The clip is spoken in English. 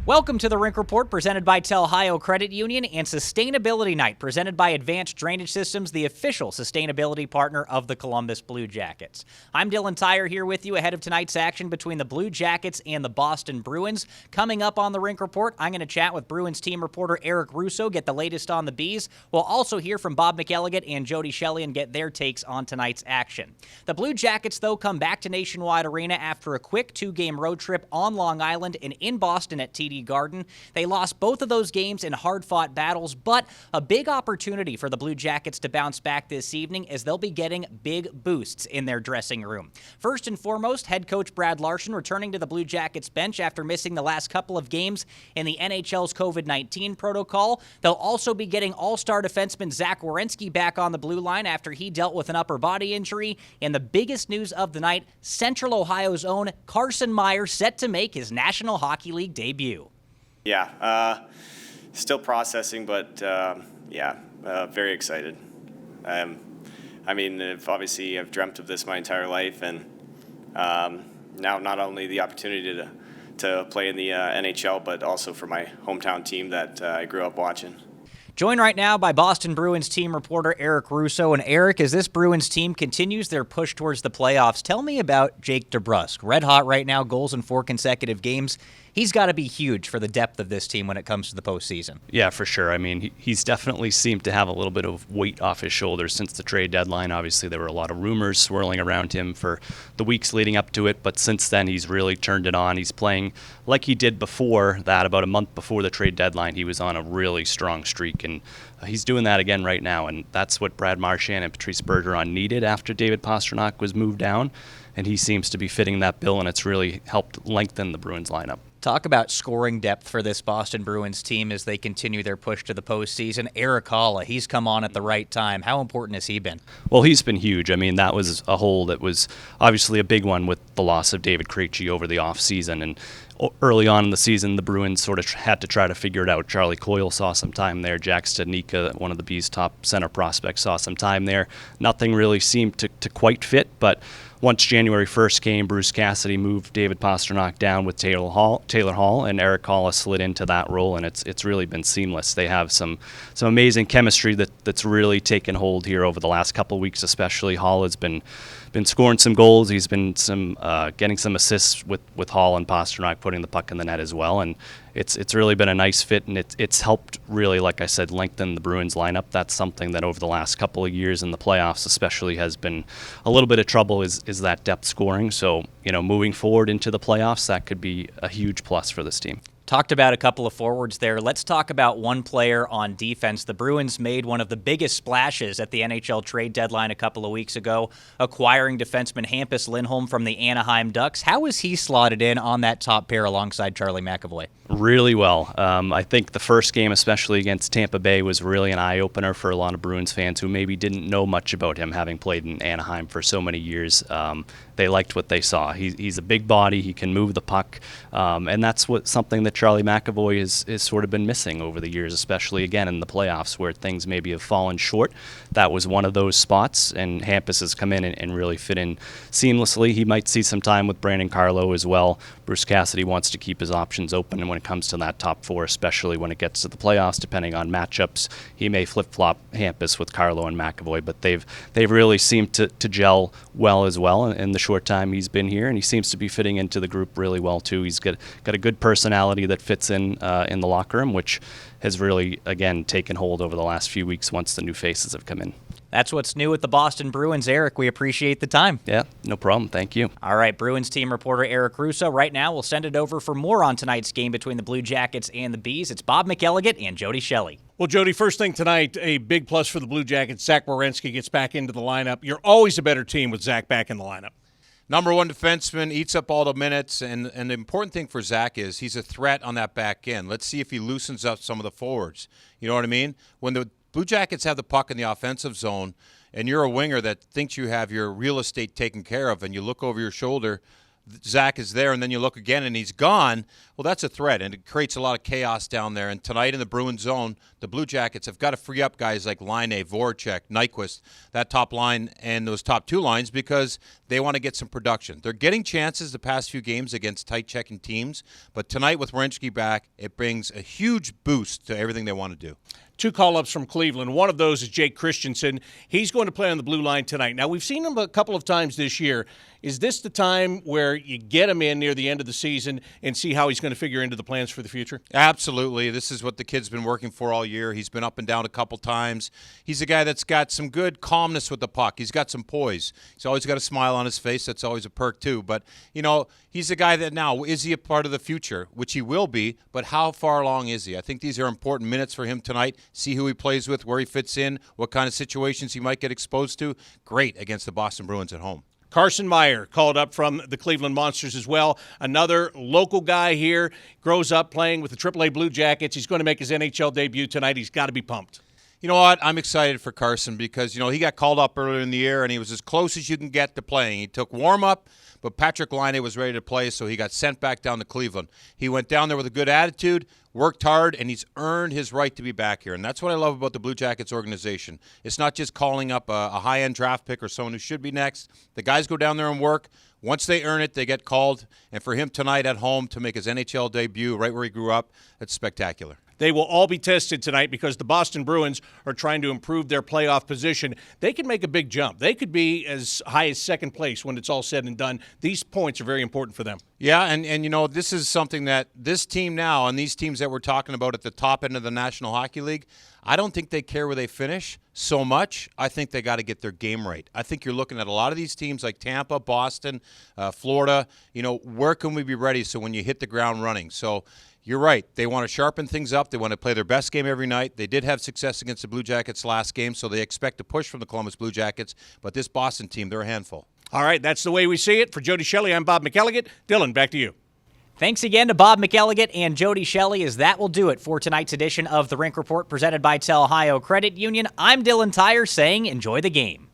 Welcome to the Rink Report presented by Telhio Credit Union and Sustainability Night presented by Advanced Drainage Systems, the official sustainability partner of the Columbus Blue Jackets. I'm Dylan Tyre here with you ahead of tonight's action between the Blue Jackets and the Boston Bruins. Coming up on the Rink Report, I'm going to chat with Bruins team reporter Eric Russo, get the latest on the Bees. We'll also hear from Bob McElligott and Jody Shelley and get their takes on tonight's action. The Blue Jackets, though, come back to Nationwide Arena after a quick two-game road trip on Long Island and in Boston at TD Garden. They lost both of those games in hard-fought battles, but a big opportunity for the Blue Jackets to bounce back this evening as they'll be getting big boosts in their dressing room. First and foremost, head coach Brad Larson returning to the Blue Jackets bench after missing the last couple of games in the NHL's COVID-19 protocol. They'll also be getting all-star defenseman Zach Werenski back on the blue line after he dealt with an upper body injury. And the biggest news of the night, Central Ohio's own Carson Meyer set to make his National Hockey League debut. Yeah, still processing, but very excited. Obviously I've dreamt of this my entire life, and now not only the opportunity to play in the NHL, but also for my hometown team that I grew up watching. Joined right now by Boston Bruins team reporter Eric Russo. And Eric, as this Bruins team continues their push towards the playoffs, tell me about Jake Debrusk. Red hot right now, goals in 4 consecutive games. He's got to be huge for the depth of this team when it comes to the postseason. Yeah, for sure. I mean, he's definitely seemed to have a little bit of weight off his shoulders since the trade deadline. Obviously, there were a lot of rumors swirling around him for the weeks leading up to it, but since then, he's really turned it on. He's playing like he did before that, about a month before the trade deadline. He was on a really strong streak, and he's doing that again right now, and that's what Brad Marchand and Patrice Bergeron needed after David Pastrnak was moved down, and he seems to be fitting that bill, and it's really helped lengthen the Bruins lineup. Talk about scoring depth for this Boston Bruins team as they continue their push to the postseason. Eric Haula, he's come on at the right time. How important has he been? Well, he's been huge. I mean, that was a hole that was obviously a big one with the loss of David Krejci over the offseason. And early on in the season, the Bruins sort of had to try to figure it out. Charlie Coyle saw some time there. Jack Studnicka, one of the Bees' top center prospects, saw some time there. Nothing really seemed to quite fit, but once January 1st came, Bruce Cassidy moved David Pastrnak down with Taylor Hall, and Eric Haula slid into that role, and it's really been seamless. They have some amazing chemistry that's really taken hold here over the last couple of weeks, especially. Hall has been scoring some goals. He's been getting some assists with Hall and Pastrnak putting the puck in the net as well, and it's really been a nice fit, and it's helped really, like I said, lengthen the Bruins lineup. That's something that over the last couple of years in the playoffs especially has been a little bit of trouble is that depth scoring. So, moving forward into the playoffs, that could be a huge plus for this team. Talked about a couple of forwards there. Let's talk about one player on defense. The Bruins made one of the biggest splashes at the NHL trade deadline a couple of weeks ago, acquiring defenseman Hampus Linholm from the Anaheim Ducks. How is he slotted in on that top pair alongside Charlie McAvoy? Really well. I think the first game, especially against Tampa Bay, was really an eye-opener for a lot of Bruins fans who maybe didn't know much about him, having played in Anaheim for so many years. They liked what they saw. He's a big body. He can move the puck, and that's something that Charlie McAvoy has sort of been missing over the years, especially, again, in the playoffs where things maybe have fallen short. That was one of those spots, and Hampus has come in and really fit in seamlessly. He might see some time with Brandon Carlo as well. Bruce Cassidy wants to keep his options open, and when it comes to that top four, especially when it gets to the playoffs, depending on matchups, he may flip-flop Hampus with Carlo and McAvoy, but they've really seemed to gel well as well in the short time he's been here, and he seems to be fitting into the group really well too. He's got a good personality that fits in the locker room, which has really, again, taken hold over the last few weeks once the new faces have come in. That's what's new with the Boston Bruins, Eric. We appreciate the time. Yeah, no problem. Thank you. All right, Bruins team reporter Eric Russo. Right now, we'll send it over for more on tonight's game between the Blue Jackets and the Bees. It's Bob McElligott and Jody Shelley. Well, Jody, first thing tonight, a big plus for the Blue Jackets. Zach Werenski gets back into the lineup. You're always a better team with Zach back in the lineup. Number one defenseman, eats up all the minutes, and the important thing for Zach is he's a threat on that back end. Let's see if he loosens up some of the forwards. You know what I mean? When the Blue Jackets have the puck in the offensive zone, and you're a winger that thinks you have your real estate taken care of, and you look over your shoulder, Zach is there, and then you look again and he's gone, well, that's a threat, and it creates a lot of chaos down there. And tonight in the Bruins zone, the Blue Jackets have got to free up guys like Line, Voracek, Nyquist, that top line and those top two lines, because they want to get some production. They're getting chances the past few games against tight-checking teams, but tonight with Werenski back, it brings a huge boost to everything they want to do. 2 call-ups from Cleveland. One of those is Jake Christensen. He's going to play on the blue line tonight. Now, we've seen him a couple of times this year. Is this the time where you get him in near the end of the season and see how he's going to figure into the plans for the future? Absolutely. This is what the kid's been working for all year. He's been up and down a couple times. He's a guy that's got some good calmness with the puck. He's got some poise. He's always got a smile on his face. That's always a perk, too. But, he's a guy that now, is he a part of the future? Which he will be, but how far along is he? I think these are important minutes for him tonight. See who he plays with, where he fits in, what kind of situations he might get exposed to. Great against the Boston Bruins at home. Carson Meyer called up from the Cleveland Monsters as well. Another local guy here, grows up playing with the AAA Blue Jackets. He's going to make his NHL debut tonight. He's got to be pumped. You know what? I'm excited for Carson because, he got called up earlier in the year, and he was as close as you can get to playing. He took warm-up, but Patrick Laine was ready to play, so he got sent back down to Cleveland. He went down there with a good attitude, worked hard, and he's earned his right to be back here. And that's what I love about the Blue Jackets organization. It's not just calling up a high-end draft pick or someone who should be next. The guys go down there and work. Once they earn it, they get called. And for him tonight at home to make his NHL debut right where he grew up, that's spectacular. They will all be tested tonight because the Boston Bruins are trying to improve their playoff position. They can make a big jump. They could be as high as second place when it's all said and done. These points are very important for them. Yeah, and this is something that this team now and these teams that we're talking about at the top end of the National Hockey League, I don't think they care where they finish so much. I think they got to get their game right. I think you're looking at a lot of these teams like Tampa, Boston, Florida. Where can we be ready so when you hit the ground running? So you're right. They want to sharpen things up. They want to play their best game every night. They did have success against the Blue Jackets last game, so they expect a push from the Columbus Blue Jackets. But this Boston team, they're a handful. All right, that's the way we see it. For Jody Shelley, I'm Bob McElligott. Dylan, back to you. Thanks again to Bob McElligott and Jody Shelley, as that will do it for tonight's edition of the Rink Report presented by Telhio Credit Union. I'm Dylan Tyre saying enjoy the game.